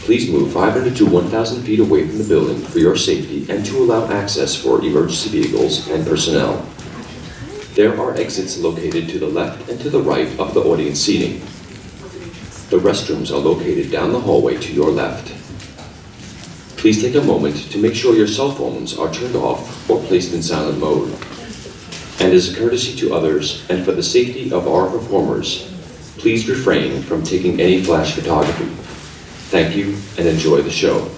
Please move 500 to 1,000 feet away from the building for your safety and to allow access for emergency vehicles and personnel. There are exits located to the left and to the right of the audience seating. The restrooms are located down the hallway to your left. Please take a moment to make sure your cell phones are turned off or placed in silent mode. And as a courtesy to others and for the safety of our performers, please refrain from taking any flash photography. Thank you and enjoy the show.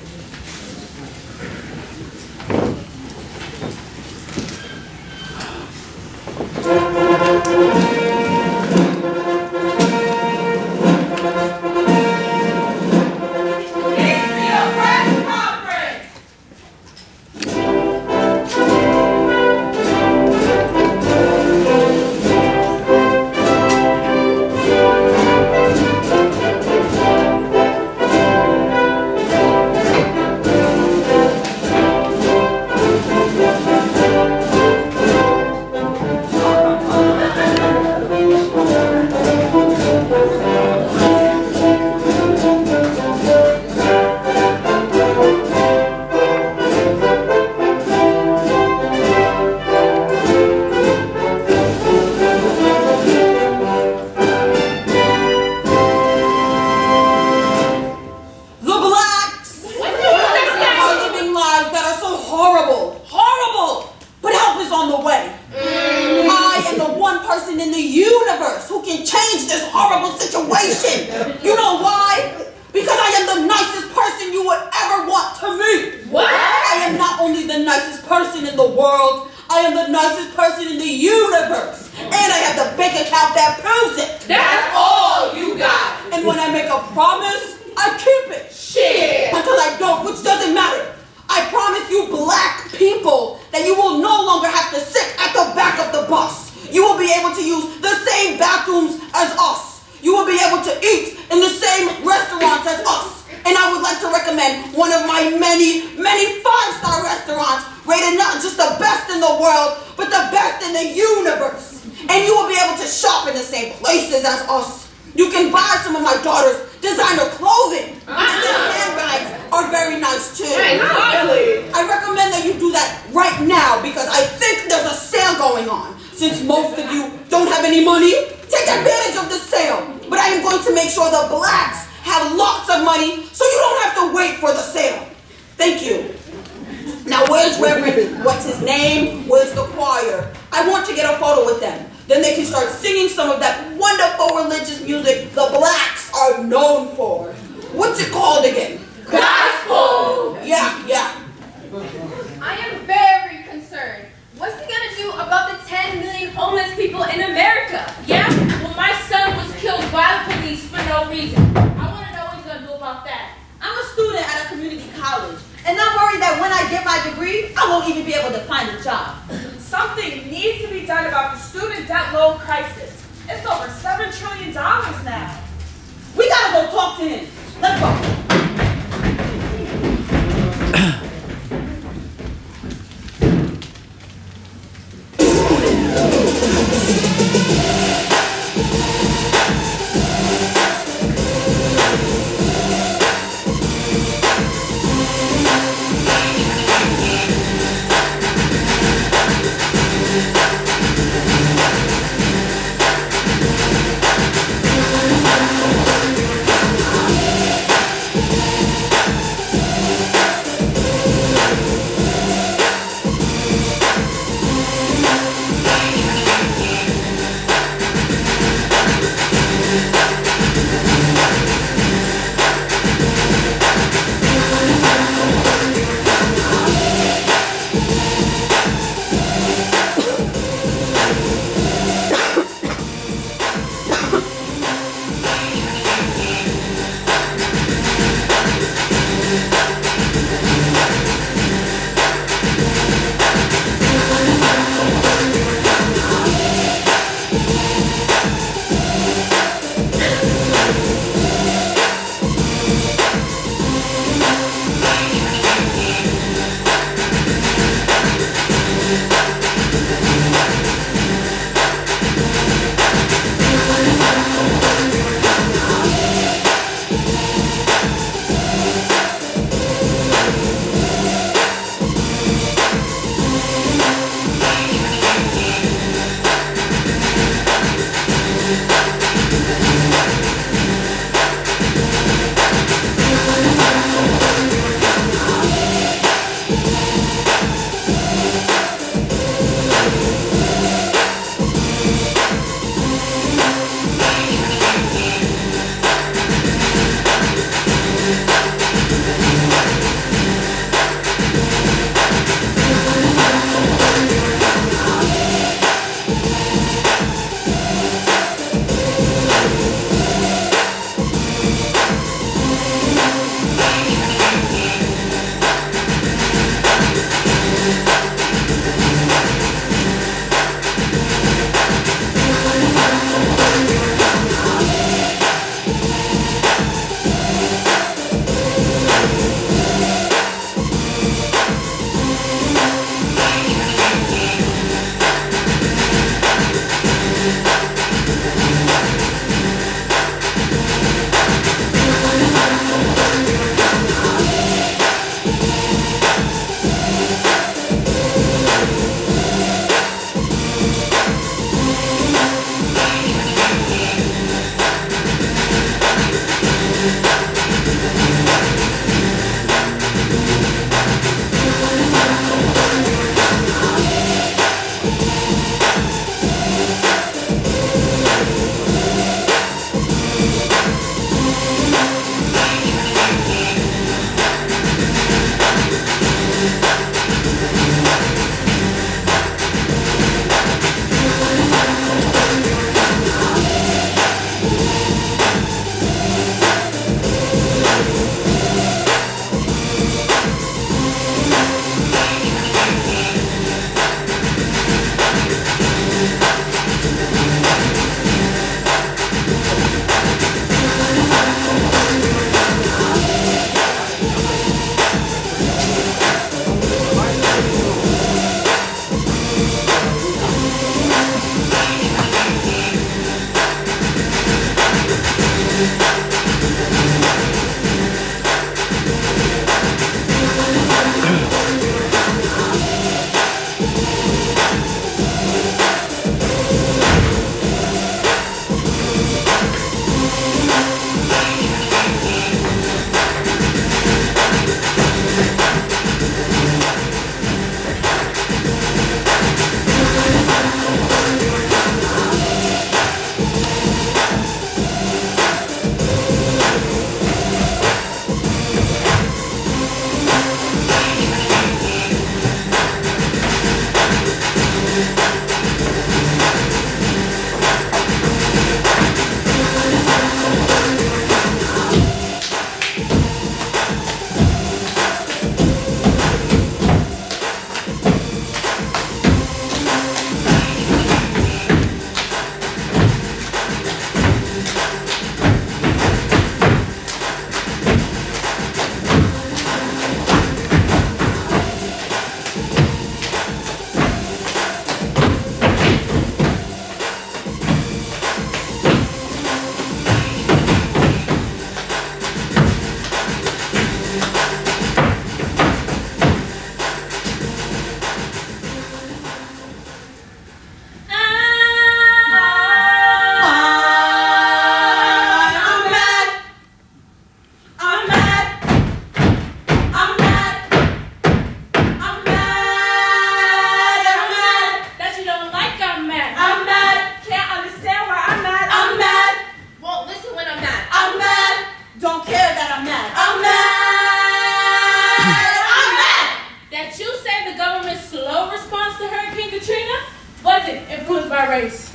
by race.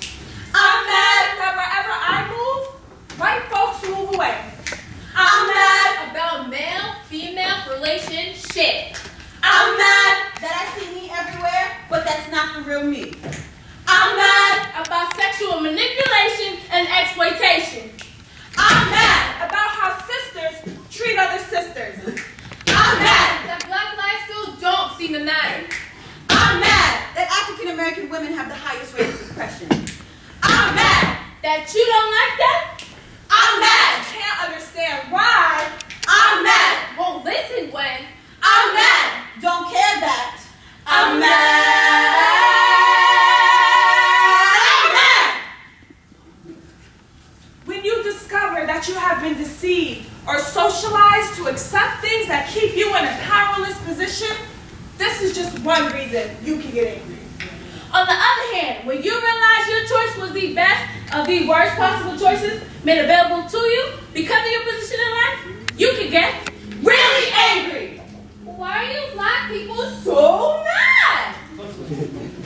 I'm mad that wherever I move, white folks move away. I'm mad about male-female relationship. I'm mad that I see me everywhere, but that's not the real me. I'm mad about sexual manipulation and exploitation. I'm mad about how sisters treat other sisters. I'm mad that black lives still don't seem to matter. I'm mad that African American women have the highest rate of depression. I'm mad that you don't like that. I'm mad can't understand why. I'm mad won't listen when. I'm mad don't care that. I'm mad. When you discover that you have been deceived or socialized to accept things that keep you in a powerless position, this is just one reason you can get angry. On the other hand, when you realize your choice was the best of the worst possible choices made available to you because of your position in life, you can get really angry. Why are you black people so mad?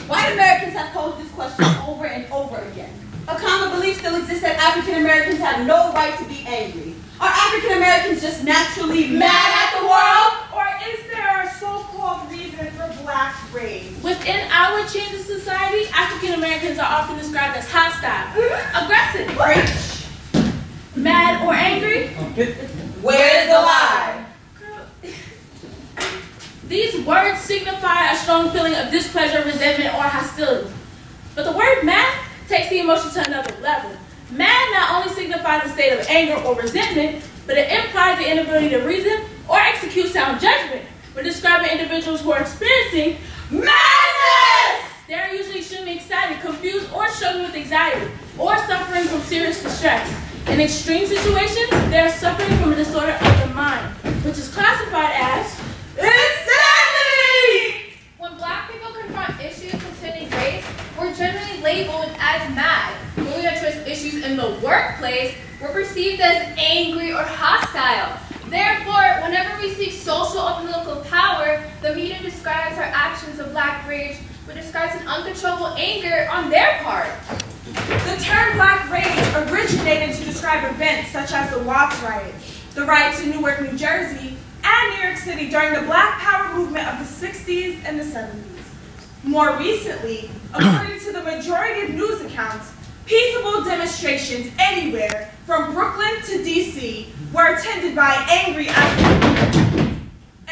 White Americans have posed this question over and over again. A common belief still exists that African Americans have no right to be angry. Are African Americans just naturally mad at the world? Or is there a so-called reason for black rage? Within our changing society, African Americans are often described as hostile, aggressive, mad or angry. Where's the lie? These words signify a strong feeling of displeasure, resentment, or hostility. But the word mad takes the emotion to another level. Mad not only signifies a state of anger or resentment, but it implies the inability to reason or execute sound judgment. When describing individuals who are experiencing madness, they are usually extremely excited, confused, or struggling with anxiety, or suffering from serious distress. In extreme situations, they are suffering from a disorder of the mind, which is classified as insanity! When black people confront issues concerning race, we're generally labeled as mad. When we address issues in the workplace, we're perceived as angry or hostile. Therefore, whenever we seek social or political power, the media describes our actions of black rage, which describes an uncontrollable anger on their part. The term black rage originated to describe events such as the Watts riots, the riots in Newark, New Jersey, and New York City during the Black Power movement of the 60s and the 70s. More recently, according to the majority of news accounts, peaceable demonstrations anywhere from Brooklyn to D.C. were attended by angry African Americans.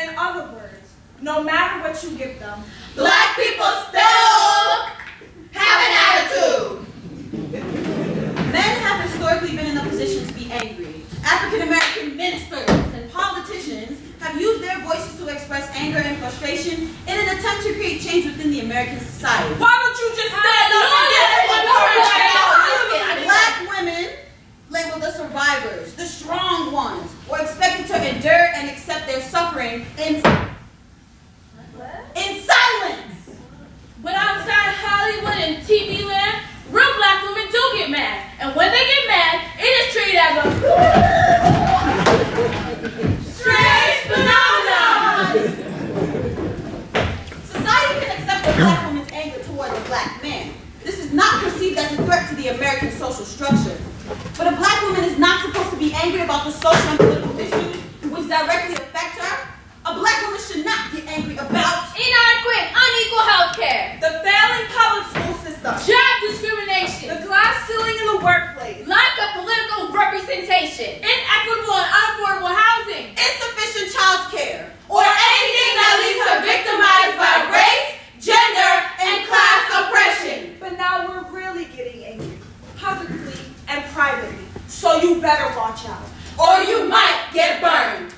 In other words, no matter what you give them, black people still have an attitude. Men have historically been in a position to be angry. African American ministers and politicians have used their voices to express anger and frustration in an attempt to create change within the American society. Why don't you just stand up and get Black women, labeled the survivors, the strong ones, were expected to endure and accept their suffering in silence. But outside Hollywood and TV land, real black women do get mad. And when they get mad, it is treated as a strange phenomenon. Society can accept a black woman's anger towards a black man. This is not perceived as a threat to the American social structure. But a black woman is not supposed to be angry about the social and political issues which directly affect her. A black woman should not get angry about inadequate, unequal health care, the failing public school system, job discrimination, the glass ceiling in the workplace, lack of political representation, inequitable and unaffordable housing, insufficient child care, or anything that leaves her victimized by race, gender, and class oppression. But now we're really getting angry, publicly and privately. So you better watch out, or you might get burned.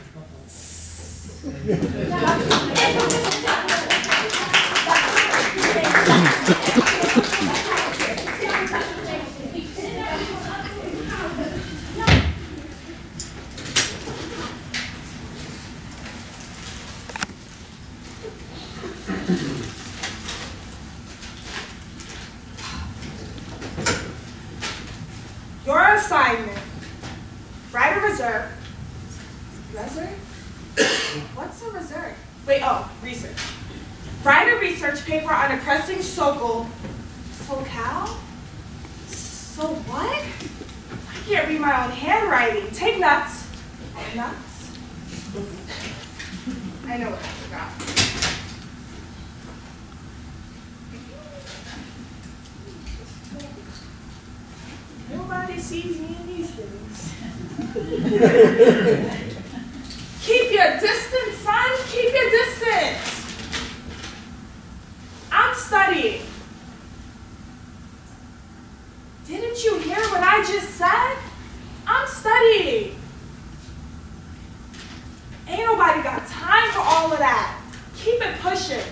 Your assignment, write a reserve. What's a reserve? Research. Write a research paper on a pressing social SoCal? So what? I can't read my own handwriting. Take nuts. Nuts? I know what I forgot. Nobody sees me in these things. Keep your distance, son. Keep your distance. I'm studying. Didn't you hear what I just said? I'm studying. Ain't nobody got time for all of that. Keep it pushing.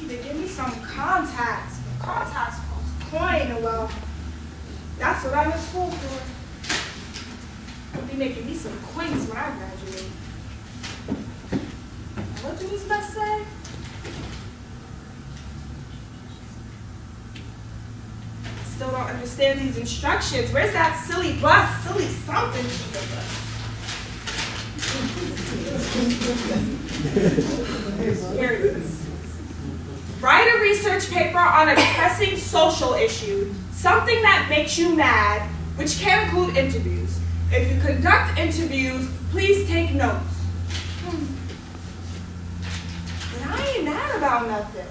Need to give me some contacts. Contacts cost coin, and well, that's what I'm in school for. I'll be making me some coins when I graduate. What do these nuts say? Still don't understand these instructions. Where's that silly bus? Silly something to the bus. Here it is. Write a research paper on a pressing social issue, something that makes you mad, which can include interviews. If you conduct interviews, please take notes. But I ain't mad about nothing.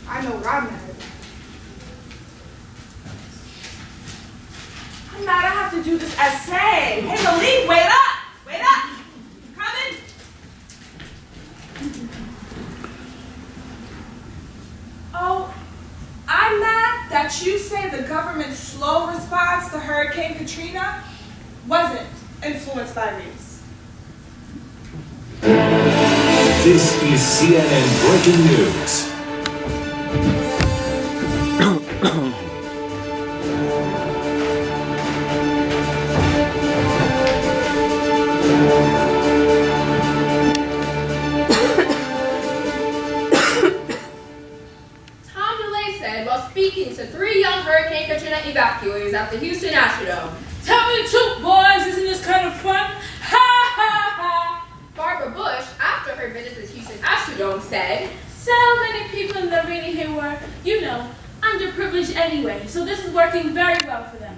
I know what I'm mad about. I'm mad I have to do this essay. Hey, Malik, wait up! Wait up! You coming? Oh, I'm mad that you say the government's slow response to Hurricane Katrina wasn't influenced by race. This is CNN Breaking News. Speaking to 3 young Hurricane Katrina evacuees at the Houston Astrodome. Tell me the truth, boys. Isn't this kind of fun? Ha ha ha! Barbara Bush, after her visit to the Houston Astrodome, said, So many people in the arena here were, you know, underprivileged anyway, so this is working very well for them.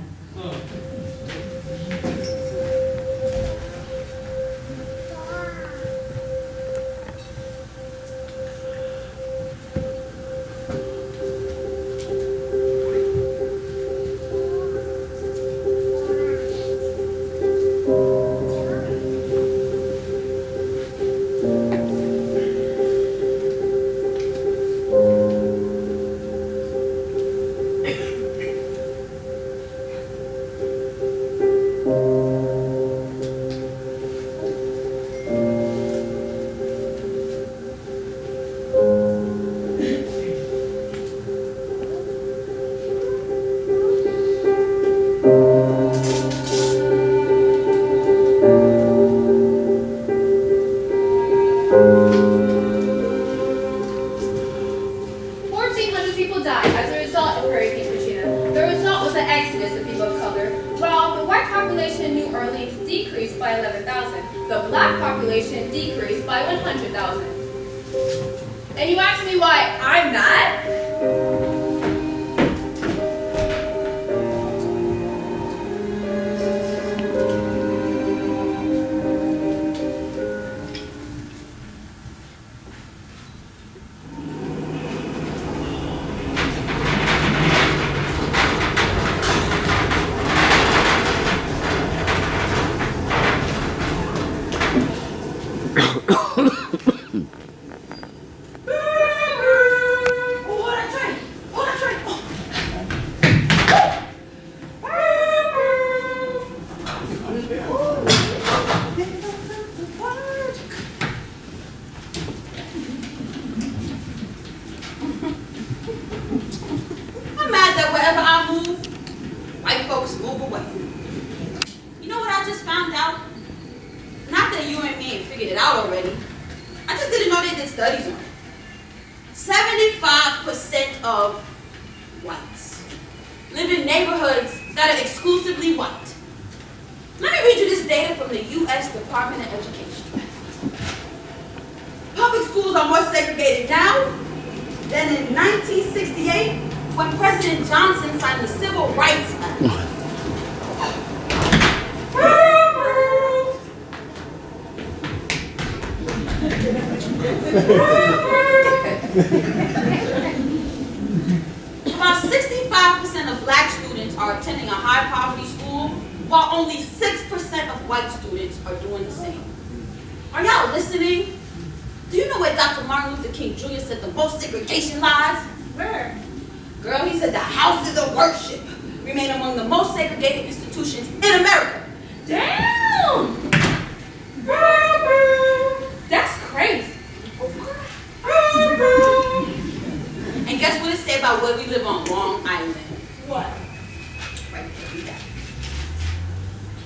and you ask me why I'm mad? public schools are more segregated now than in 1968 when President Johnson signed the Civil Rights Act. About 65% of black students are attending a high poverty school, while only 6% of white students are doing the same. Are y'all listening? Do you know where Dr. Martin Luther King Jr. said the most segregation lies? Where? Girl, he said the houses of worship remain among the most segregated institutions in America. Damn! That's crazy. And guess what it said about where we live on Long Island? What? Right there, read that.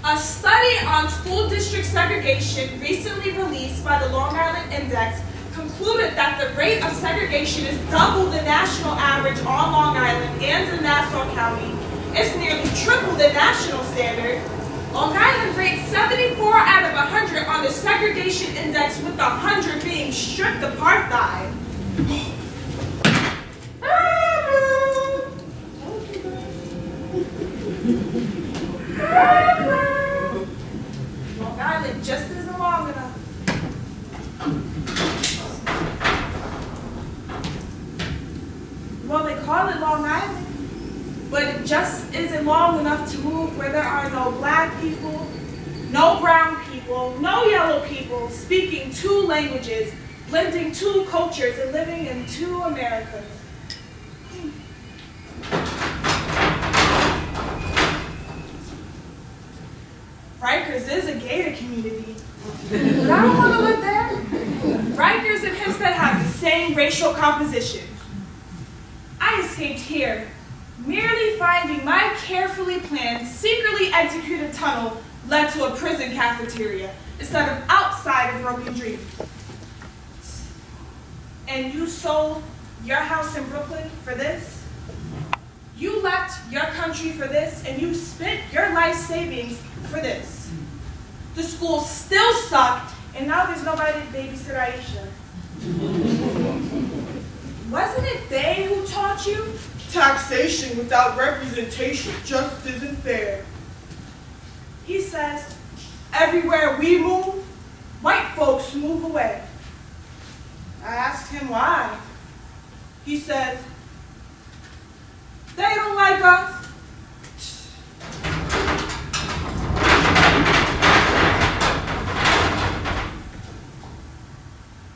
A study on school district segregation recently released by the Long Island Index concluded that the rate of segregation is double the national average on Long Island and in Nassau County. It's nearly triple the national standard. Long Island rates 74 out of 100 on the segregation index, with 100 being strict apartheid. Long Island just isn't long enough. Well, they call it Long Island, but it just isn't long enough to move where there are no black people, no brown people, no yellow people, speaking two languages, blending two cultures, and living in two Americas. Rikers is a gated community, but I don't want to live there. Rikers and Hempstead have the same racial composition. I escaped here, merely finding my carefully planned, secretly executed tunnel led to a prison cafeteria instead of outside of broken dreams. And you sold your house in Brooklyn for this? You left your country for this, and you spent your life savings for this. The schools still suck, and now there's nobody to babysit Aisha. Wasn't it they who taught you? Taxation without representation just isn't fair. He says, everywhere we move, white folks move away. I asked him why. He says, they don't like us.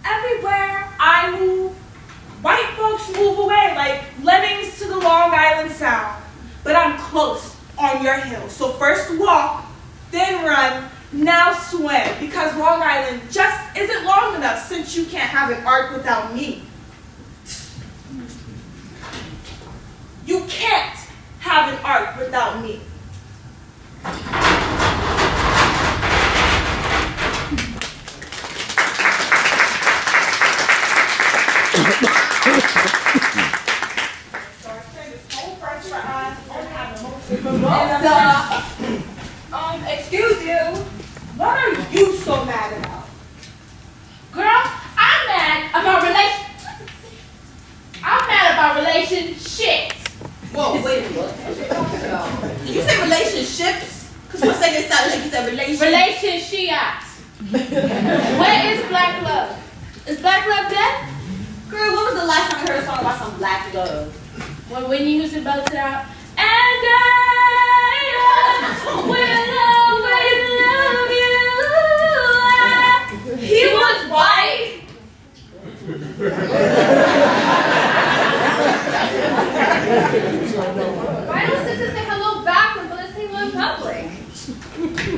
Everywhere I move, white folks move away like lemmings to the Long Island Sound. But I'm close on your hill. So first walk, then run, now swim. Because Long Island just isn't long enough, since you can't have an arc without me. You can't have an arc without me. Excuse you. What are you so mad about? Girl, I'm mad about relationships. Whoa, wait a minute. Did you say relationships? Because for a second it sounded like you said relationship. Relationships. Where is black love? Is black love dead? Girl, when was the last time you heard a song about some black love? When you used to belt it out. And I will always love you. He was white. Why don't sisters say hello back when brothers say hello in public?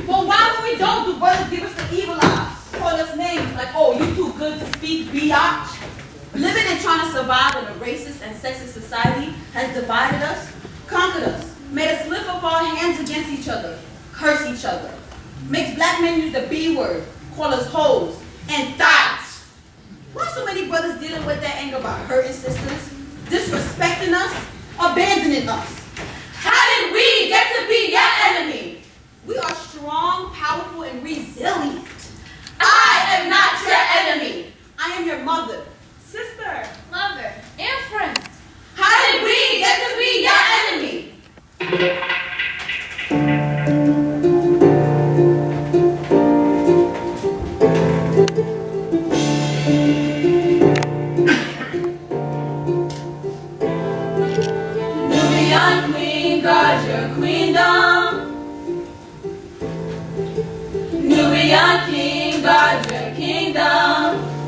Well, why when we don't do brothers give us the evil eye? Call us names like, oh, you too good to speak, biatch. Living and trying to survive in a racist and sexist society has divided us, conquered us, made us lift up our hands against each other, curse each other, makes black men use the B word, call us hoes, and thoughts. Why so many brothers dealing with that anger by hurting sisters, disrespecting us, abandoning us? How did we get to be your enemy? We are strong, powerful, and resilient. I am not your enemy. I am your Nubian queen, guard your queendom. Nubian king, guard your kingdom.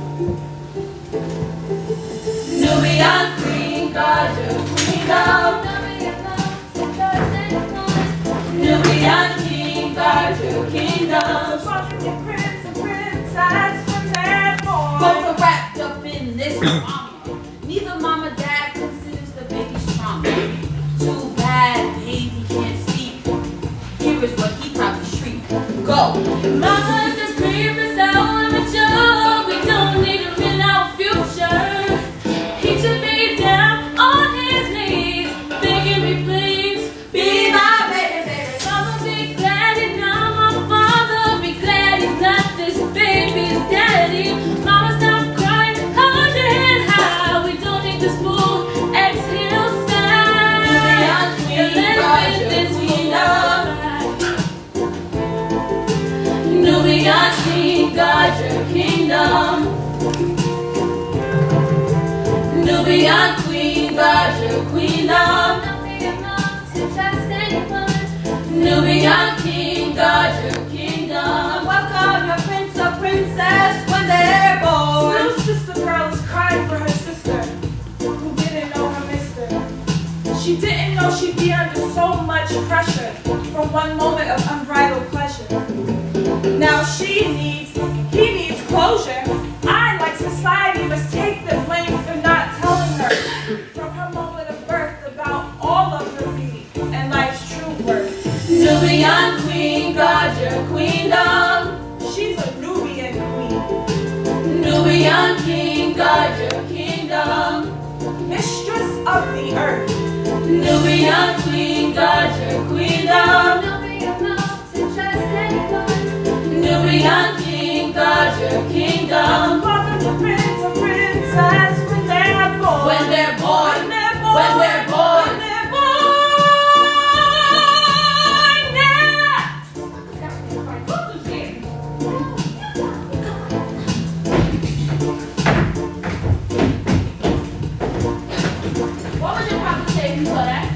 Nubian queen, guard your queendom. Nubian king, guard your kingdom. Your prince and princess when they're born. Both are wrapped up in this drama. Neither mom or dad considers the baby strong. Too bad baby can't speak. Here is what he probably shriek. Go. Mama just scream us out immature. We don't need him in our future. He should be down on his knees, begging me please, Be my baby, baby. Mama be glad he's not my father. Be glad he's not this baby's daddy. Mama stop crying, hold your head high. We don't need this fool. Exhale, sigh. Nubian queen, guard your kingdom. Nubian queen, guard your queendom. Nubian king, guard your kingdom. Welcome your prince or princess when they're born. Little sister girl is crying for her sister, who didn't know her mister. She didn't know she'd be under so much pressure from one moment of unbridled pleasure. Now he needs closure. I, like society, must take the blame for not telling her from her moment of birth about all of her beauty and life's true worth. Nubian queen, guard your queendom. She's a Nubian queen, Nubian king, guard your kingdom. mistress of the earth. Nubian queen, guard your queendom. Nubian king, guard your kingdom. Welcome the prince or princess when they're born. When they're born, When they're born. when they're born. When they're born. What would your papa say if you saw that?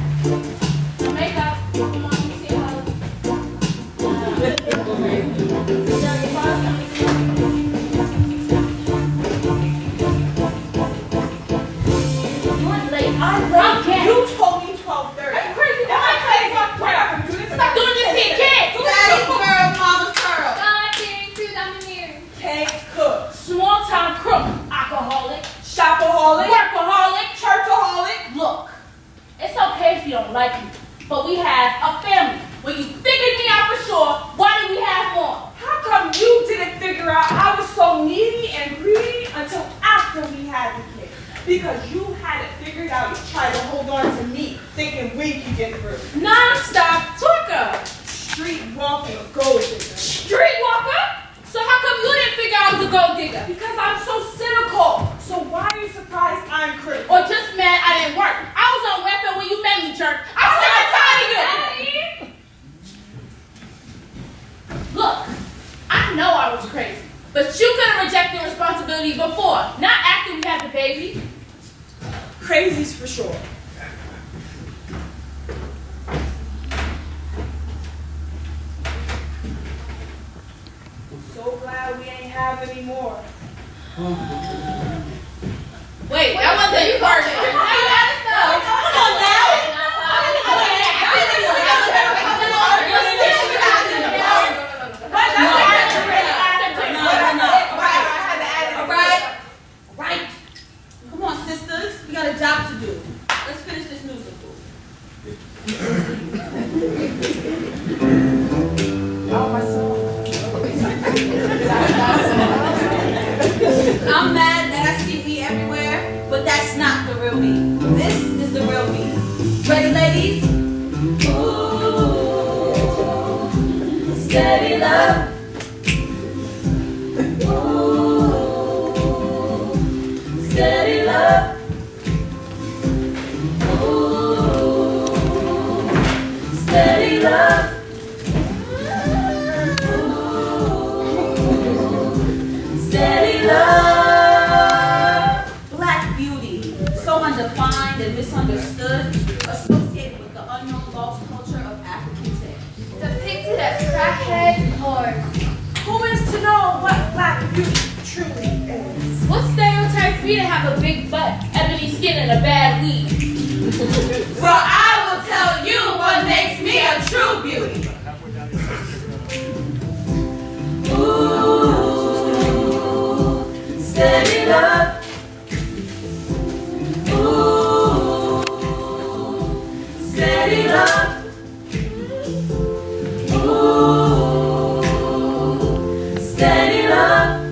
The makeup. Come on, let me see how. You're late. I'm late. Okay. You told me 12:30. Are you crazy? Am I crazy? We're not gonna do this. Stop doing this to your kid. Daddy's girl, mama's girl. Cake cook, Small time crook, alcoholic, shopaholic, workaholic. churchaholic. Look, it's okay if you don't like me, but we have a family. When you figured me out for sure, why did we have more? How come you didn't figure out I was so needy and greedy until after we had the kid? Because you had it figured out, you tried to hold on to me, thinking we could get through. Non-stop talker, Street walking gold digger. streetwalker. So how come you didn't figure I was a gold digger? Because I'm so cynical. So why are you surprised I'm critical? Or just mad I didn't work? I was on welfare when you met me, jerk. I'm sick and tired of you. Look, I know I was crazy, but you could have rejected responsibility before, not after we had the baby. Crazies for sure. So glad we ain't have any more. Wait, that wasn't your part. Come on now. Right. Come on, sisters. We got a job to do. Let's finish this musical. I'm mad that I see me everywhere, but that's not the real me. course. Who is to know what black beauty truly is? What stereotypes me to have a big butt, ebony skin, and a bad weave? For I will tell you what makes me a true beauty. Ooh, steady love. Ooh, steady love. Ooh, steady love.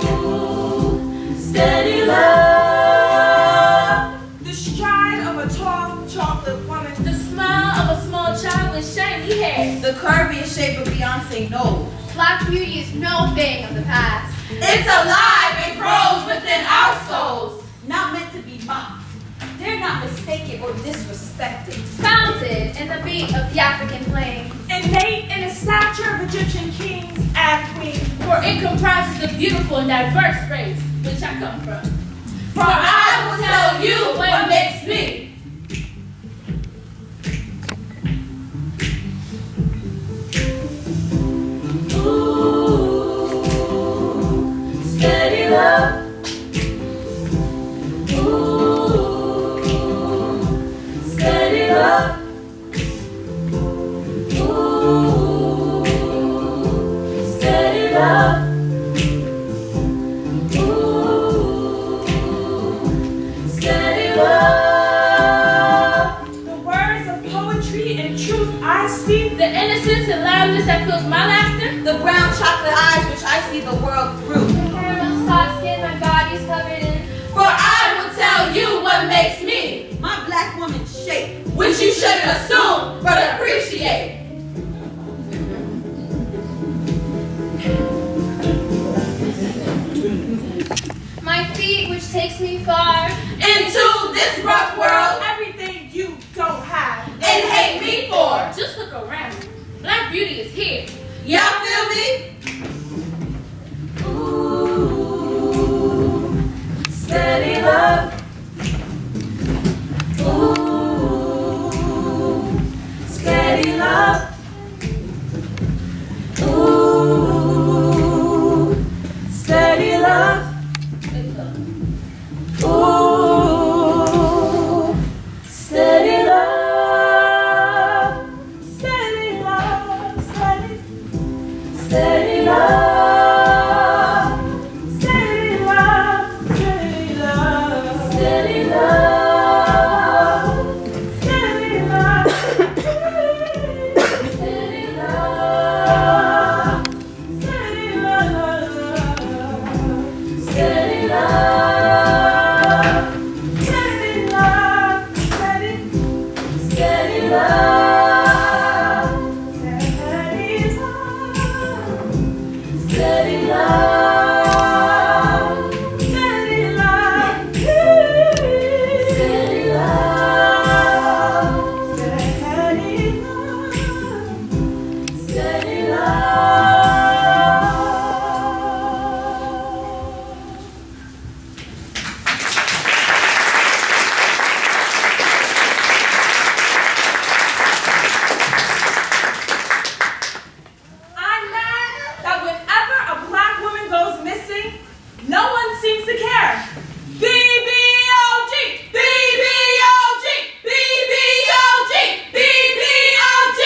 Ooh, steady love. The stride of a tall chocolate woman. The smile of a small child with shiny hair. The curviest shape of Beyonce nose. Black beauty is no thing of the past. It's alive and grows within our souls. Not meant to be mocked. They're not mistaken or disrespected. Founded in the beat of the African plains. Innate in the stature of Egyptian kings and queens. For it comprises the beautiful and diverse race which I come from. For I will tell you what makes me. Ooh, steady love. Ooh, steady love. Ooh, steady love. Ooh, steady love. The words of poetry and truth I speak. The innocence and loudness that fills my laughter. The brown chocolate eyes which I see the world through. The caramel soft skin my body's covered in. For I will tell you what makes me my black woman's shape, which you shouldn't assume but appreciate. My feet which takes me far. Into this rough world Everything you don't have. and hate me for. Just look around. Black beauty is here. Y'all feel me? Ooh, steady love. Ooh, steady love. Ooh, steady love. Ooh, steady love. Steady love, steady, Steady love. steady love, steady love, Steady love. steady love, Steady love. steady love, Steady love. steady love, steady, Steady love. steady love, Steady love. steady love, Steady love. Steady I'm mad that whenever a black woman goes missing, no one seems to care. BBOG! BBOG! BBOG! BBOG!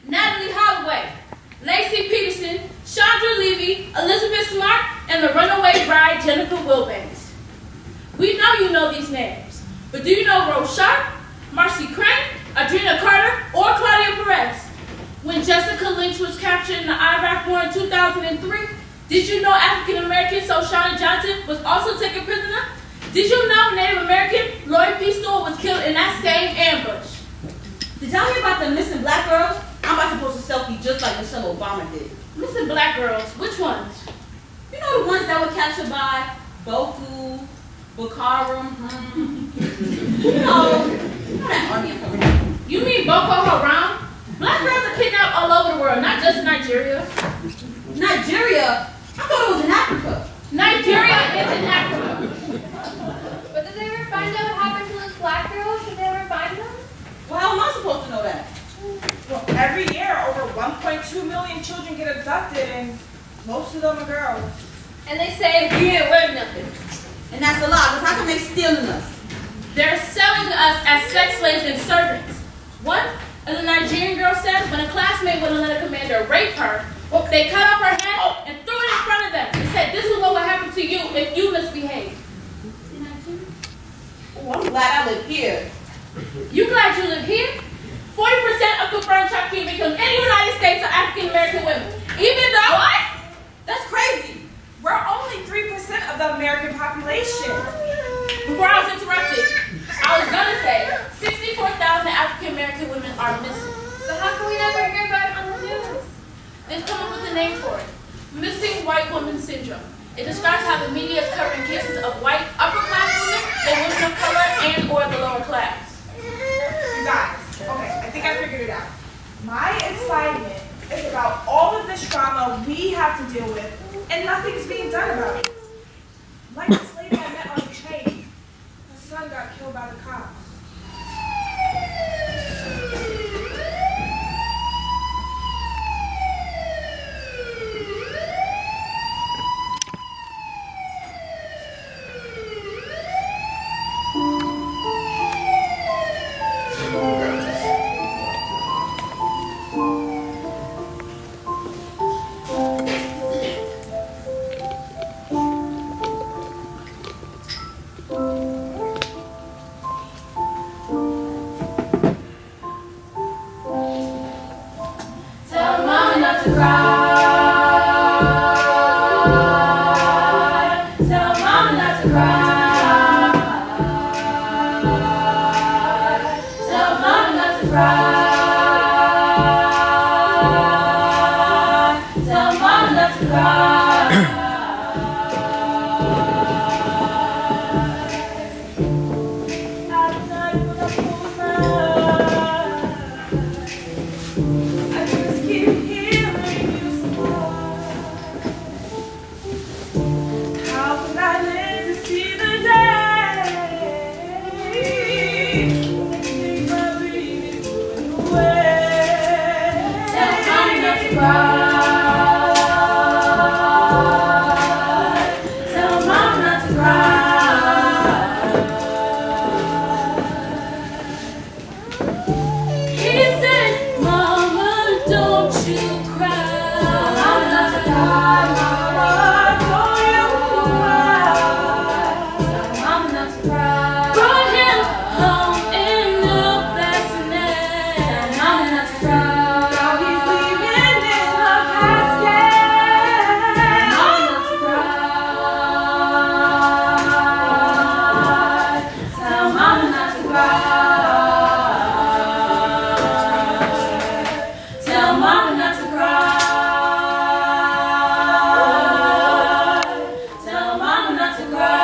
Natalie Holloway, Lacey Peterson, Chandra Levy, Elizabeth Smart, and the runaway bride Jennifer Wilbanks. We know you know these names, but do you know Rose Sharp, Marcy Crane, Adrena Carter, or Claudia Perez? When Jessica Lynch was captured in the Iraq War in 2003, did you know African American Soshana Johnson was also taken prisoner? Did you know Native American Lloyd B. Stewart was killed in that same ambush? Did y'all hear about the missing black girls? I'm about to post a selfie just like Michelle Obama did. Missing black girls, which ones? You know the ones that were captured by Boku, Bukaram, you know that army of them. You mean Boko Haram? Black girls are kidnapped all over the world, not just in Nigeria. Nigeria? I thought it was in Africa. Nigeria is in Africa. But did they ever find out what happened to those black girls? Did they ever find them? Well, how am I supposed to know that? Well, 2 million children get abducted, and most of them are girls. And they say we ain't worth nothing. And that's a lie, because how come they stealing us? They're selling us as sex slaves and servants. One, as a Nigerian girl says, when a classmate wouldn't let a commander rape her, well, they cut off her head and threw it in front of them and said, this is what will happen to you if you misbehave. Oh, I'm glad I live here. You glad you live here? 40% of confirmed trafficking victims in the United States are African American women. Even though... What? That's crazy. We're only 3% of the American population. Before I was interrupted, I was gonna say 64,000 African American women are missing. But how can we never hear about it on the news? They've come up with a name for it. Missing white woman syndrome. It describes how the media is covering cases of white upper class women and women of color and or the lower class. You guys, okay, I think I figured it out. My assignment is about all of this trauma we have to deal with, and nothing's being done about it. Like this lady I met on the train. Her son got killed by the cops. Tell mama not to cry. Tell mama not to cry. Tell mama not to cry. Tell mama not to cry. At night when I close my eyes, I just keep hearing you smile. How can I live to see the day when I think my breathing going away? Tell mommy not to cry. Tell mom not to cry. He said, Mama, don't you cry. Mama not to cry. Mama, don't you cry. Mama not to cry. Brought him home in the bassinet. Mama not to cry. Now he's leaving in a casket. Mama not to cry. Tell mama not to cry. Tell mama not to cry. Tell mama not to cry.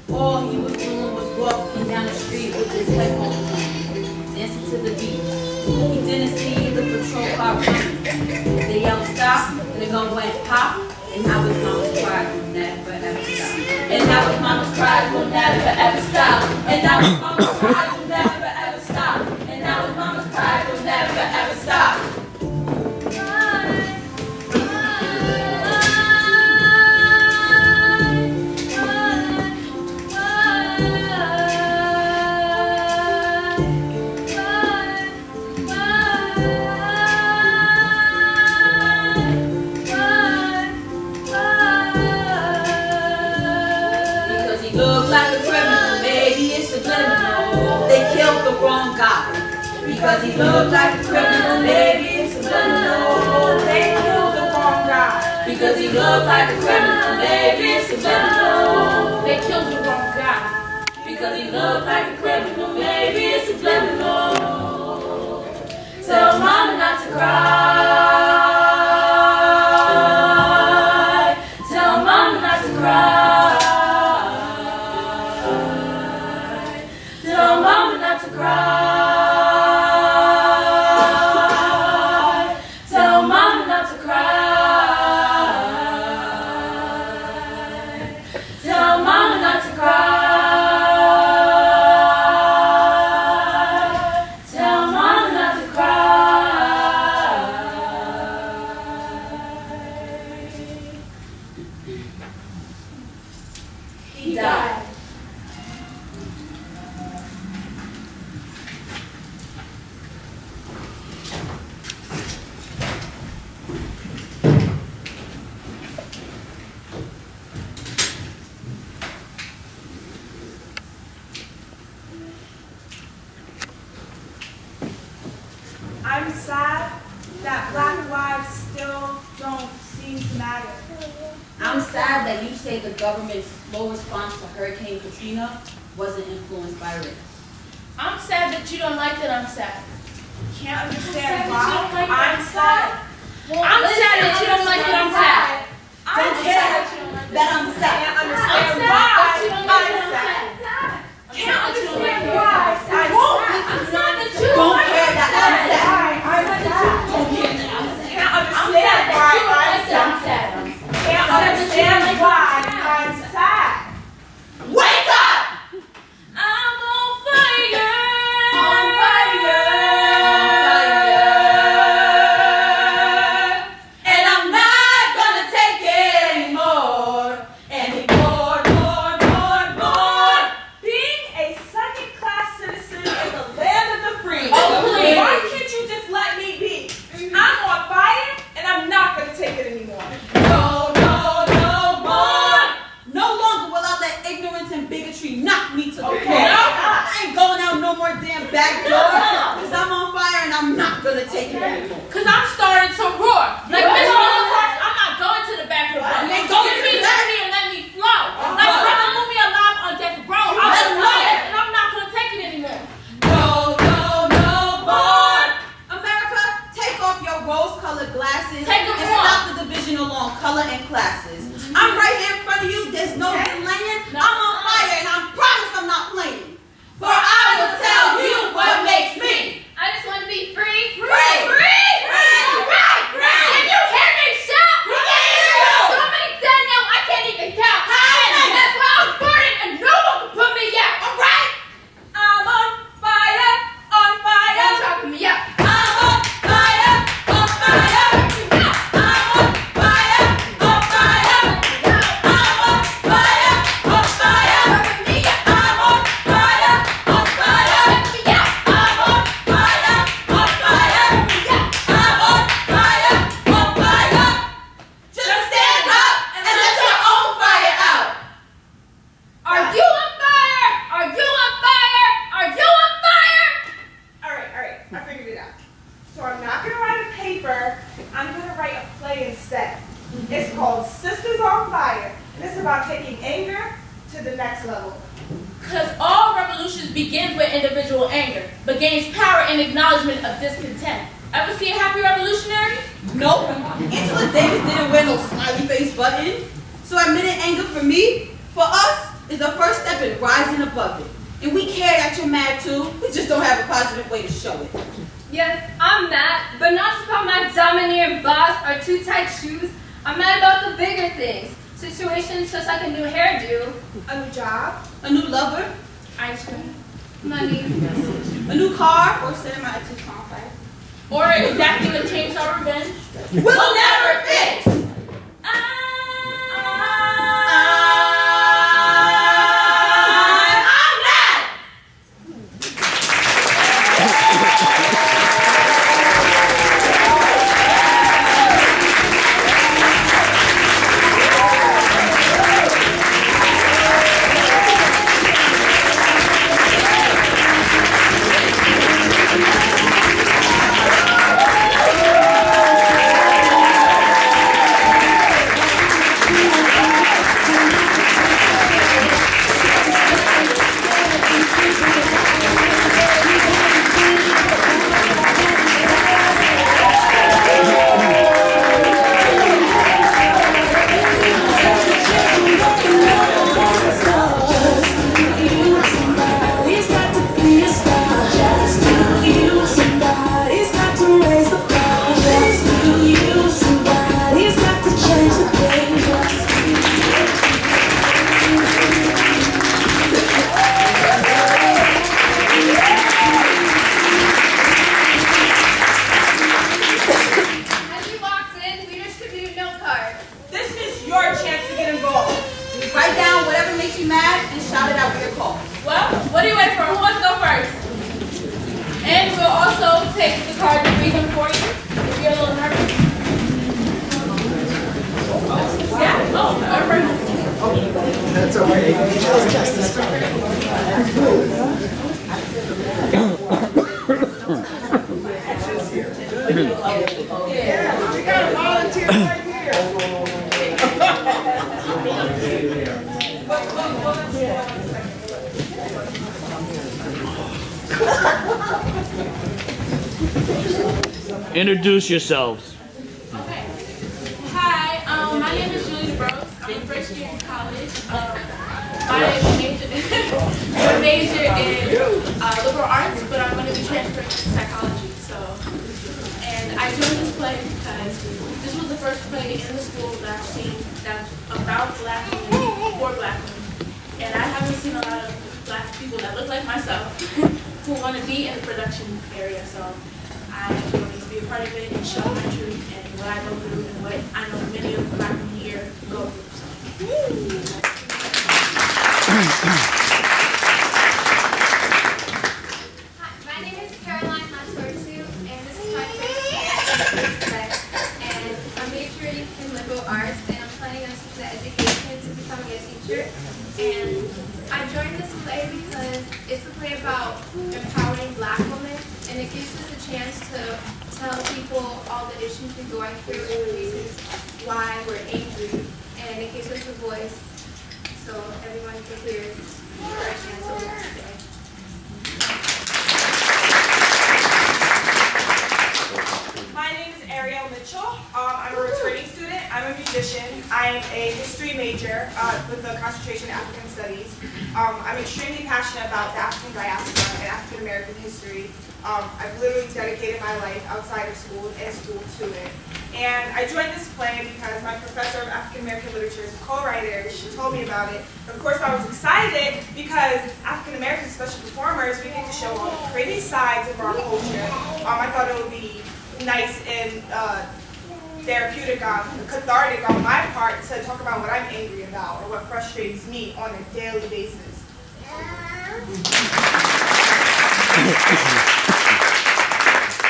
All he was doing was walking down the street with his headphones on, dancing to the beat. He didn't see the patrol car coming. They yelled stop, and the gun went pop, and now his mama's cries will never ever stop. And now his mama's cries will never ever stop. And now his mama's cries will never ever stop. And now his mama's cries will never ever stop. Because he looked like a criminal, maybe it's subliminal. They killed the wrong guy. Because he looked like a criminal, maybe it's subliminal. They killed the wrong guy. Because he looked like a criminal, maybe it's subliminal. They killed the wrong guy. Because he looked like a criminal, maybe it's subliminal. Tell mama not to cry. Tell mama not to cry. Tell mama not to cry. Tell mama not to cry. Tell mama not to cry. I'm sad that Black lives still don't seem to matter. I'm sad that you say the government's slow response to Hurricane Katrina wasn't influenced by race. I'm sad that you don't like that I'm sad. Can't I'm understand sad that why you don't like I'm sad. Well, I'm sad that you don't like that I'm sad. Don't care that I'm sad. Can't I'm understand sad why that you don't like I'm that I'm sad. sad. Can't understand why I'm sad. I'm sad that you Don't care that I'm sad. I'm sad. Don't care that I'm sad. Can't I'm understand sad why that you don't I'm like that I'm sad. sad. Can't understand why I'm sad. Wake up! I'm on fire. On fire. And I'm not gonna take it anymore. More. Being a second-class citizen in the land of the free. Oh, please. Why can't you just let me be? I'm on fire, and I'm not gonna take it anymore. No more. No longer will I let ignorance and bigotry knock me to the Okay. floor. I ain't going out no more damn back door. Cause I'm on fire and I'm not gonna take it anymore. Cause I'm starting to roar. Like You Miss are. Miller, I'm not going to the back of the room. You ain't going Give to me the back. liberty and let me flow. Like Uh-huh. brother, move me alive on death row. You I'm let him know. tired and I'm not gonna take it anymore. No more. America, take off your rose-colored glasses Take 'em and off. stop the division along color and classes. I'm right here in front of you. There's no delaying. No. I'm on fire and I promise I'm not playing. For I will tell you what makes me. I just want to be free. Free. Can you hear me shout? So many dead now I can't even count. And that's why I was burning and no one can put me out. All right. I'm on fire, on Don't fire. talk me up. I'm on fire, on fire. I'm on fire, on fire. I'm on fire, on fire. Burn me up. I'm on fire, on fire. Let me out. I'm on fire, on fire. I'm on fire, on fire. Just stand up and let your own fire out. Are you on fire? Are you on fire? Are you on fire? All right, I figured it out. So I'm not gonna write a paper, I'm gonna write a play instead. It's called Sistas on Fire, and it's about taking anger to the next level. Cause all revolutions begins with individual anger, but gains power in acknowledgement of discontent. Ever see a happy revolutionary? Nope. Angela Davis didn't wear no smiley face button. So admitting anger for me, for us, is the first step in rising above it. And we care that you're mad too. We just don't have a positive way to show it. Yes, I'm mad, but not just about my domineering boss or too tight shoes. I'm mad about the bigger things. Situations just like a new hairdo, A new job, A new lover, Ice cream. money. a new car, or setting my ex's car on fire. Or exacting a chainsaw revenge. We'll never fix. I'm mad. As you walked in, we distributed note cards. this is your chance to get involved. Write down whatever makes you mad and shout it out with your call. Well, what are you waiting for? Who wants to go first? And we'll also take the card and read them for you if you're a little nervous. Yeah, perfect. That's okay. Introduce yourselves. Okay. Hi, my name is Julie Rose. I'm a first year in college. My major in liberal arts, but I'm going to be transferring to psychology. And I joined this play because this was the first play in the school that I've seen that's about Black women, for Black women. And I haven't seen a lot of Black people that look like myself who want to be in the production area. So I wanted to be a part of it and show my truth and what I go through and what I know many of the Black women here go through. Hi, my name is Caroline Hatortu, and this is my first year. And I'm majoring in liberal arts, and I'm planning on teaching education to becoming a teacher. And I joined this play because it's a play about empowering Black women, and it gives us a chance to tell people all the issues we're going through and the reasons why we're angry, and it gives us a voice so everyone can hear our answers today. My name is Ariel Mitchell. I'm a returning student. I'm a musician. I'm a history major with a concentration in African studies. I'm extremely passionate about the African diaspora and African American history. I've literally dedicated my life outside of school and school to it. And I joined this play because my professor of African American literature is a co-writer. She told me about it. Of course, I was excited because African American special performers, we get to show all the pretty sides of our culture. I thought it would be nice and therapeutic, cathartic on my part to talk about what I'm angry about or what frustrates me on a daily basis.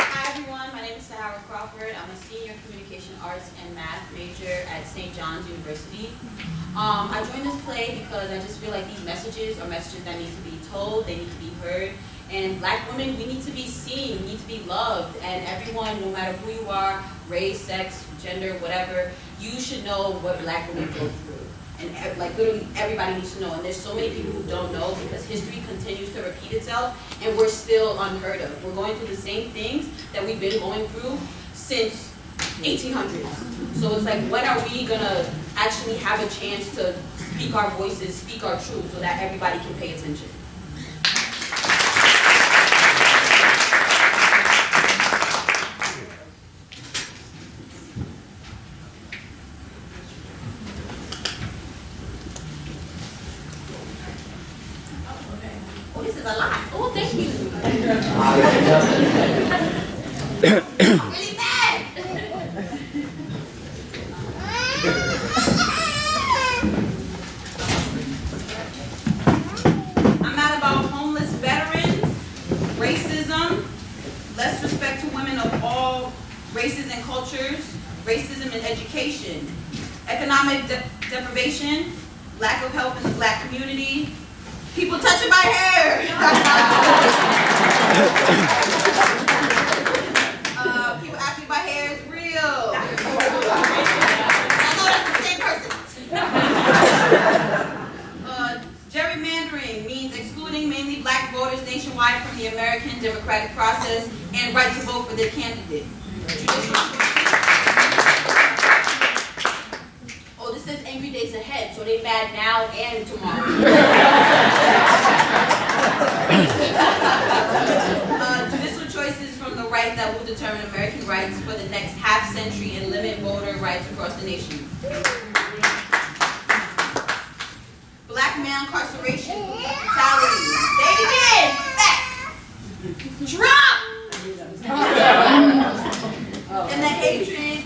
Hi everyone, my name is Sahara Crawford. I'm a senior communication arts and math major at St. John's University. I joined this play because I just feel like these messages are messages that need to be told, they need to be heard. And Black women, we need to be seen, we need to be loved. And everyone, no matter who you are, race, sex, gender, whatever, you should know what Black women go through. And like literally everybody needs to know. And there's so many people who don't know because history continues to repeat itself and we're still unheard of. We're going through the same things that we've been going through since 1800s. So it's like, when are we gonna actually have a chance to speak our voices, speak our truth so that everybody can pay attention? Oh, this is a lot. Oh, thank you. I'm really mad. I'm mad about homeless veterans, racism, less respect to women of all races and cultures, racism in education, economic deprivation, lack of help in the Black community, people touching my hair. People asking my hair is real. I know that's the same person. Gerrymandering means excluding mainly Black voters nationwide from the American democratic process and right to vote for their candidate. Oh, this says angry days ahead, so they mad now and tomorrow. Judicial choices from the right that will determine American rights for the next half century and limit voter rights across the nation. Black male incarceration, brutality. Say it again. Back. Drop. And the hatred,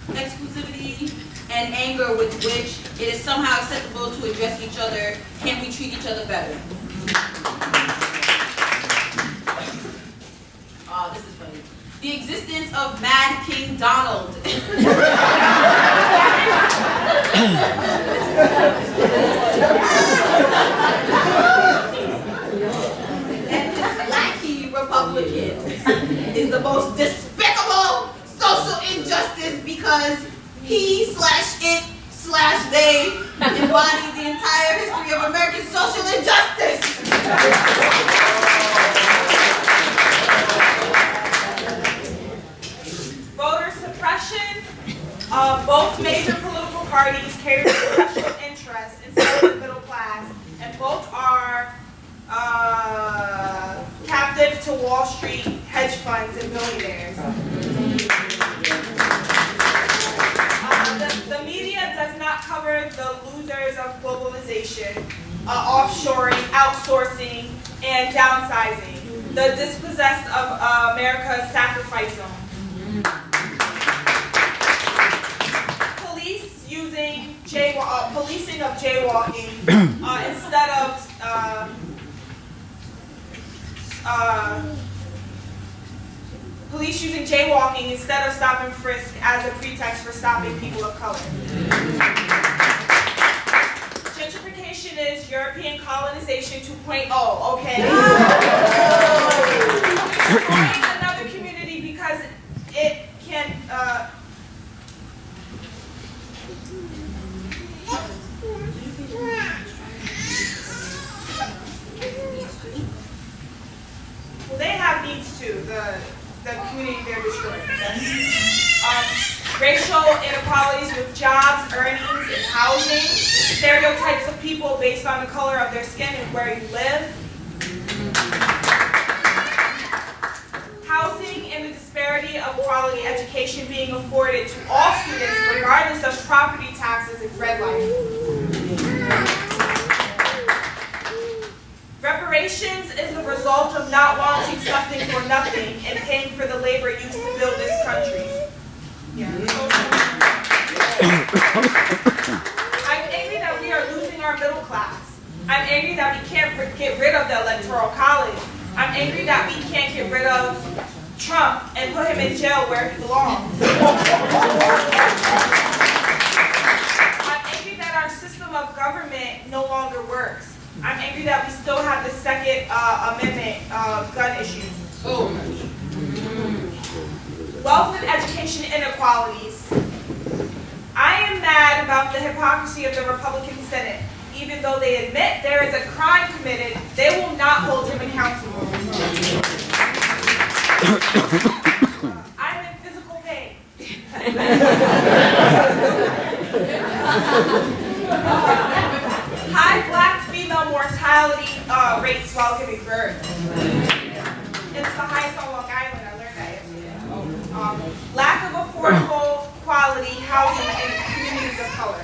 exclusivity, and anger with which it is somehow acceptable to address each other. Can we treat each other better? Oh, this is funny. The existence of Mad King Donald. And his lackey Republicans is the most despicable social injustice because he/it/they embody the entire history of American social injustice. Wall Street, hedge funds, and billionaires. The media does not cover the losers of globalization, offshoring, outsourcing, and downsizing, the dispossessed of America's sacrifice zone. Police using policing of jaywalking instead of police using jaywalking instead of stop and frisk as a pretext for stopping people of color. Gentrification is European colonization 2.0, okay? Destroying another community because it can, well, they have needs too, the community they're destroying. Racial inequalities with jobs, earnings, and housing, stereotypes of people based on the color of their skin and where you live, housing and the disparity of quality education being afforded to all students regardless of property taxes and redlining. Reparations is the result of not wanting something for nothing and paying for the labor used to build this country. Yeah. I'm angry that we are losing our middle class. I'm angry that we can't get rid of the Electoral College. I'm angry that we can't get rid of Trump and put him in jail where he belongs. I'm angry that our system of government no longer works. I'm angry that we still have the Second Amendment gun issues. Wealth and education inequalities. I am mad about the hypocrisy of the Republican Senate. Even though they admit there is a crime committed, they will not hold him accountable. I'm in physical pain. High black female mortality rates while giving birth. It's the highest on Long Island. I learned that yesterday. Lack of affordable quality housing in communities of color.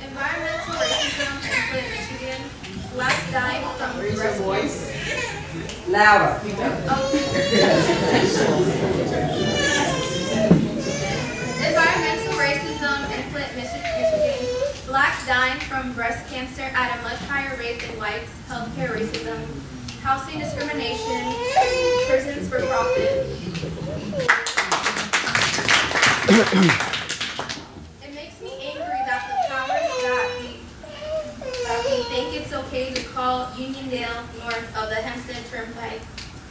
Environmental racism in Flint, Michigan. Blacks dying from breast Voice. Louder. Environmental racism in Flint, Michigan. Blacks dying from breast cancer at a much higher rate than whites. Healthcare racism. Housing discrimination. Prisons for profit. It makes me angry that the powers that we think it's okay to call Uniondale north of the Hempstead Turnpike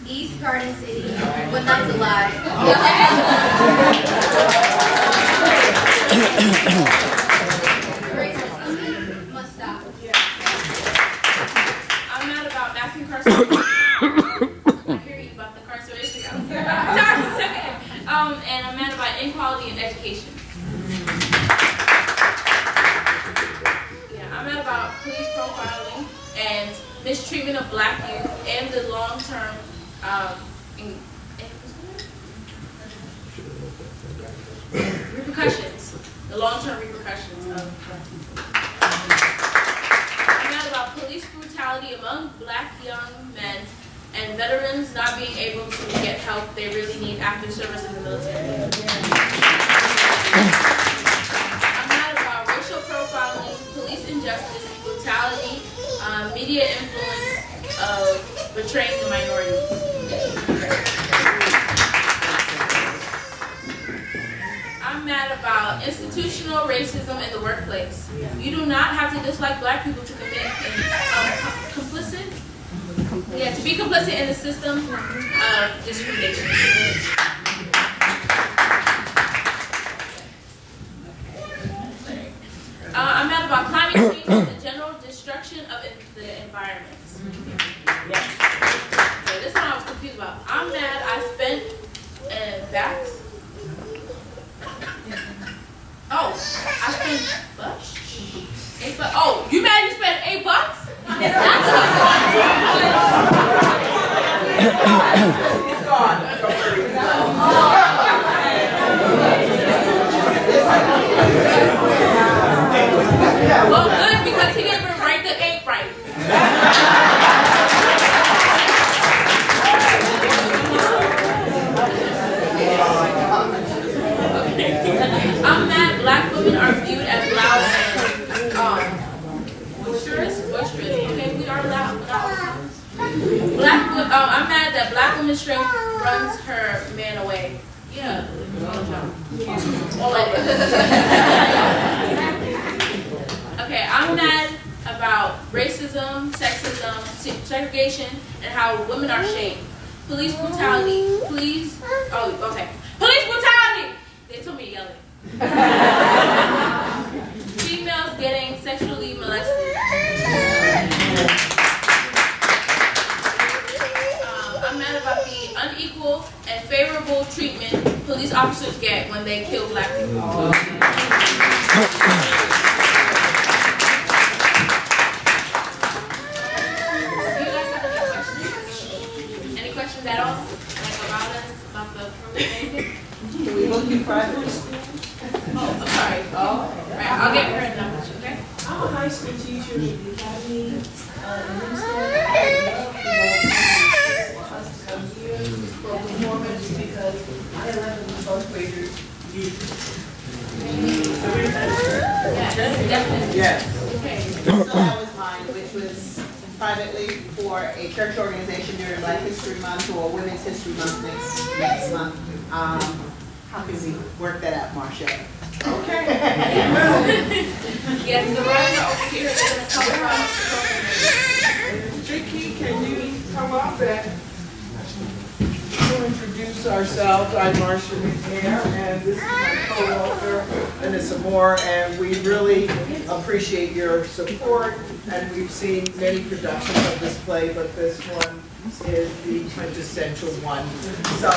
East Garden City when that's a lie. Racism must stop. I'm not about mass incarceration. I hear you about the incarceration. And I'm mad about inequality in education. Yeah, I'm mad about police profiling and mistreatment of black youth and the long-term repercussions. The long-term repercussions of. I'm mad about police brutality among black young men and veterans not being able to get help they really need after service in the military. I'm mad about racial profiling, police injustice, brutality, media influence of betraying the minorities. I'm mad about institutional racism in the workplace. You do not have to dislike black people to commit complicit. Yeah, to be complicit in the system of discrimination. I'm mad about climate change and the general destruction of the environment. So this one I was confused about. I'm mad I spent backs. Oh, I spent what? Oh, you mad you spent He's gone. Well, good, because he didn't even write the ain't right. I'm mad black women are viewed as loud and boisterous. Okay, we are loud. I'm mad that black women's strength runs her man away. Yeah. All of it. Okay, I'm mad about racism, sexism, segregation, and how women are shamed. Police brutality. Police brutality! They told me to yell it. Females getting sexually molested. I'm mad about the unequal and favorable treatment police officers get when they kill black people. Do you guys have any questions? Any questions at all? Like about us, about the program? Can we look you private? Oh, I'm sorry. Right, I'll get her in number, okay? I'm a high school teacher at the academy in Houston. For performance because I 11 first graders use it. Yes, definitely. Yes. Okay. So that was mine, which was privately for a church organization during Black History Month or Women's History Month next month. How can we work that out, Marcia? Okay. Yes, the writer over here is going to talk about Vicky, can you come up and we'll introduce ourselves? I'm Marcia McNair, and this is my co-author, Anissa Moore, and we really appreciate your support. And we've seen many productions of this play, but this one is the quintessential one. So.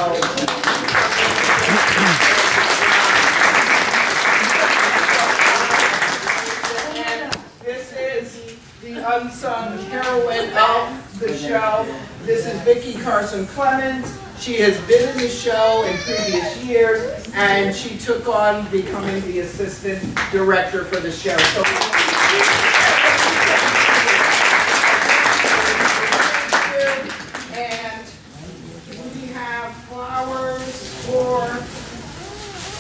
And this is the unsung heroine of the show. This is Vicki Carson Clemens. She has been in the show in previous years, and she took on becoming the assistant director for the show. So and we have flowers for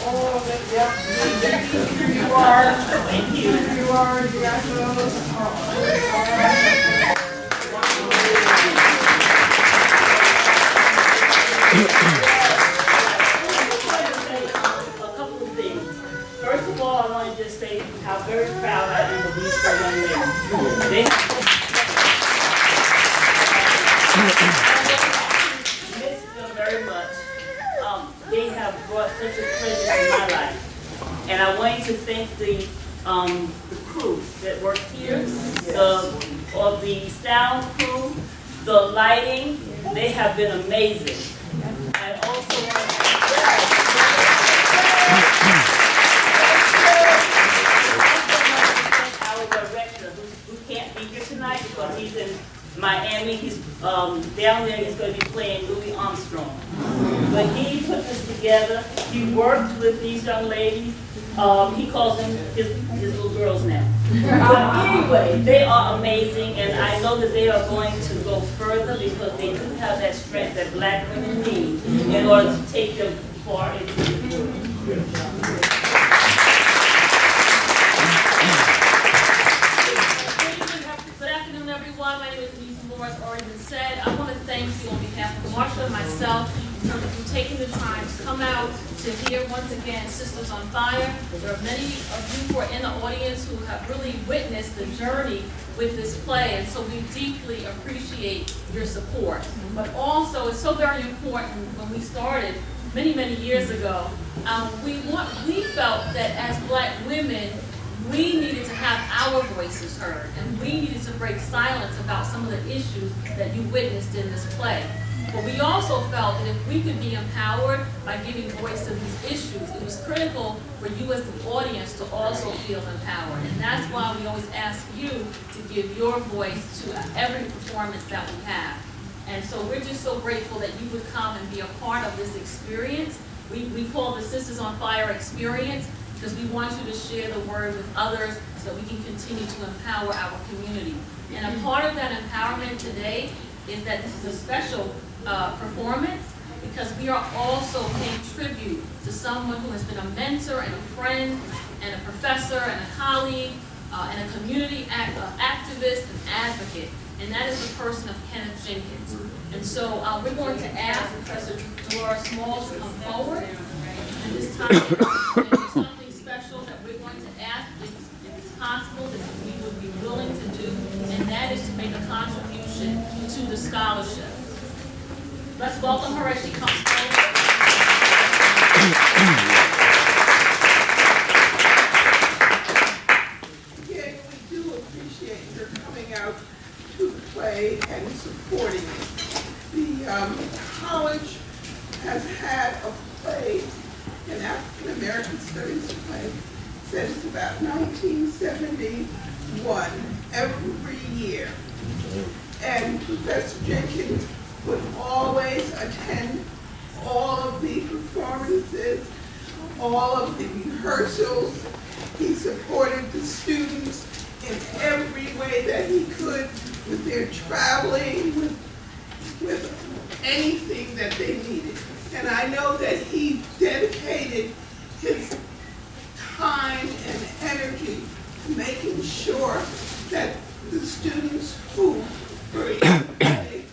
all of it. Yep. Vicki, here you are. Here you are. You got those. A couple of things. First of all, I want to just say how very proud I am of these four young ladies. They miss them very much. They have brought such a pleasure to my life. And I want to thank the crew that worked here, the sound crew, the lighting. They have been amazing. And also our director, who can't be here tonight because he's in Miami. He's down there. He's going to be playing Louis Armstrong. But he put this together. He worked with these young ladies. He calls them his little girls now. But anyway, they are amazing, and I know that they are going to go further because they do have that strength that black women need in order to take them far into the world. Good afternoon, everyone. My name is Anissa Moore, as already been said. I want to thank you on behalf of Marsha and myself in terms of you taking the time to come out to hear once again Sisters on Fire. There are many of you who are in the audience who have really witnessed the journey with this play, and so we deeply appreciate your support. But also, it's so very important when we started many, many years ago, we felt that as black women, we needed to have our voices heard, and we needed to break silence about some of the issues that you witnessed in this play. But we also felt that if we could be empowered by giving voice to these issues, it was critical for you as the audience to also feel empowered. And that's why we always ask you to give your voice to every performance that we have. And so we're just so grateful that you would come and be a part of this experience. We call the Sisters on Fire experience because we want you to share the word with others so that we can continue to empower our community. And a part of that empowerment today is that this is a special performance because we are also paying tribute to someone who has been a mentor and a friend and a professor and a colleague and a community activist and advocate, and that is the person of Kenneth Jenkins. And so we're going to ask Professor Delora Small to come forward, and this time there's something special that we're going to ask if it's possible that we would be willing to do, and that is to make a contribution to the scholarship. Let's welcome her as she comes forward. Again, we do appreciate your coming out to the play and supporting it. The college has had a play, an African American Studies play, since about 1971, every year. And Professor Jenkins would always attend all of the performances, all of the rehearsals. He supported the students in every way that he could with their traveling, with anything that they needed. And I know that he dedicated his time and energy to making sure that the students who were in the play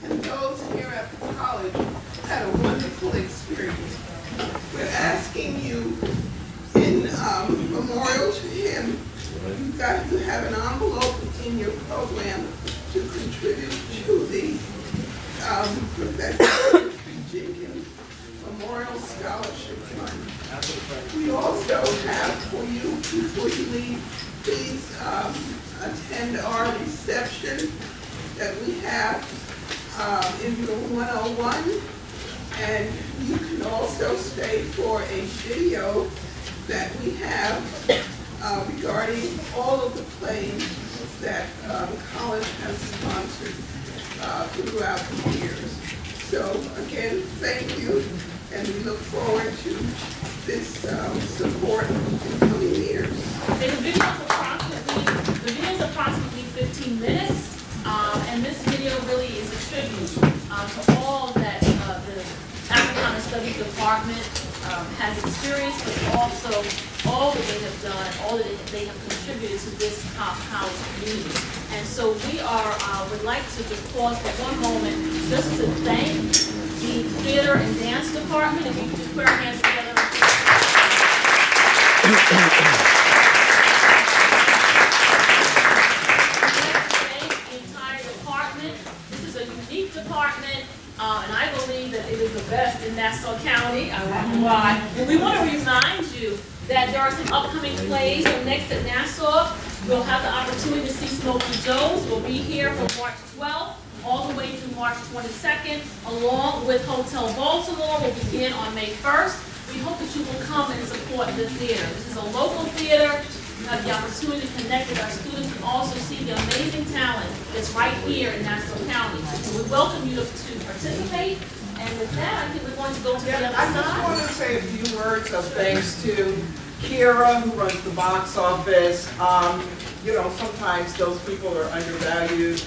and those here at the college had a wonderful experience. We're asking you in memorial to him, you have an envelope in your program to contribute to the Professor Jenkins Memorial Scholarship Fund. We also have for you, before you leave, please attend our reception that we have in room 101. And you can also stay for a video that we have regarding all of the plays that the college has sponsored throughout the years. So again, thank you, and we look forward to this support in coming years. The video is approximately 15 minutes, and this video really is a tribute to all that the Africana Studies Department has experienced, but also all that they have done, all that they have contributed to this college community. And so we would like to just pause for one moment just to thank the theater and dance department. If we could just put our hands together. We'd like to thank the entire department. This is a unique department. And I believe that it is the best in Nassau County. I wonder why. We want to remind you that there are some upcoming plays. So next at Nassau, we'll have the opportunity to see Smokey Joe's. We'll be here from March 12th all the way through March 22nd, along with Hotel Baltimore. We'll begin on May 1st. We hope that you will come and support the theater. This is a local theater. You have the opportunity to connect with our students and also see the amazing talent that's right here in Nassau County. So we welcome you to participate. And with that, I think we're going to go to the other I just side. want to say a few words of thanks to Kira, who runs the box office. You know, sometimes those people are undervalued.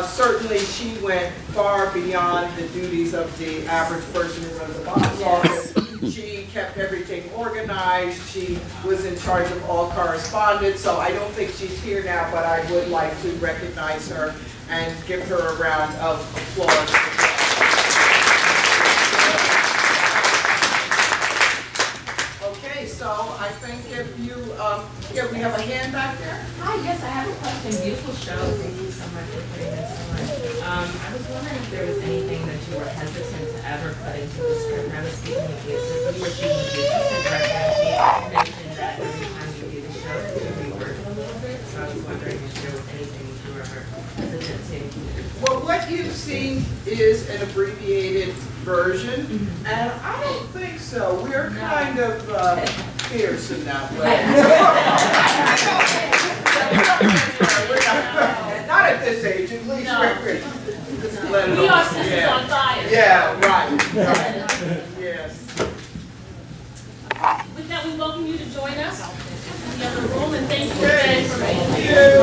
Certainly, she went far beyond the duties of the average person who runs the box office. She kept everything organized. She was in charge of all correspondence. So I don't think she's here now, but I would like to recognize her and give her a round of applause. Okay, so I think if you, we have a hand back there. Hi, yes, I have a question. Beautiful show. Thank you so much for putting this on. I was wondering if there was anything that you were hesitant to ever put into the script. And I was speaking with you, so you were speaking with the assistant director, and she mentioned that every time you do the show, you rework it a little bit. So I was wondering if there was anything that you were ever hesitant to include. Well, what that you've seen is an abbreviated version, and I don't think so. We're kind of fierce in that way. Not at this age, at least. No. We're just let it We are off. sisters Yeah. on fire. Yeah, right, yes. With that, we welcome you to join us in the other room, and thank you again for being here. Thank you.